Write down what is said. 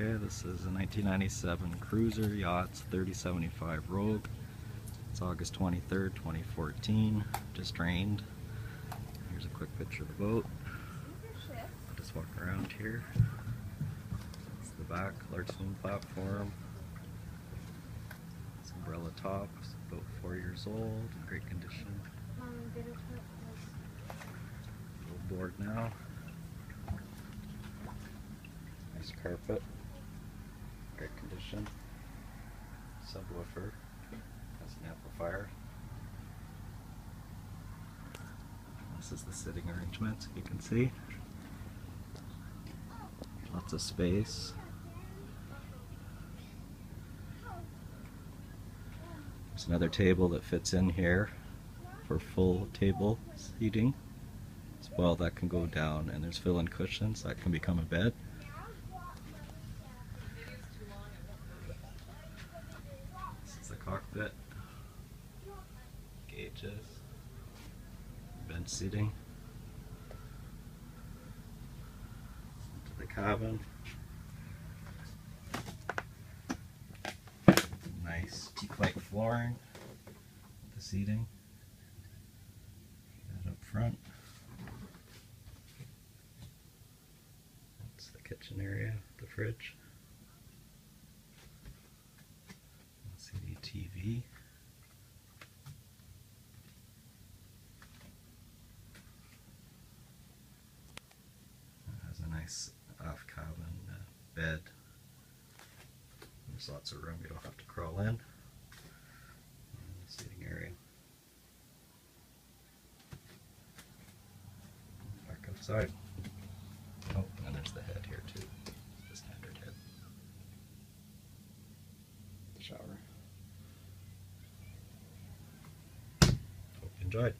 Okay, this is a 1997 Cruiser Yachts 3075 Rogue. It's August 23rd, 2014. Just rained. Here's a quick picture of the boat. I'll just walk around here. It's the back, large swing platform. This umbrella top, it's about 4 years old, in great condition. Little board now. Nice carpet, great condition. Subwoofer, has an amplifier. This is the sitting arrangement, you can see. Lots of space. There's another table that fits in here for full table seating. As well, that can go down, and there's fill-in cushions that can become a bed. This is the cockpit. Gauges. Bench seating. Into the cabin. Nice teak white flooring. The seating. That up front. That's the kitchen area, the fridge. LCD TV. Nice off cabin bed. There's lots of room, you don't have to crawl in. And the seating area. Back outside. Oh, and there's the head here too. The standard head. Shower. Hope you enjoyed.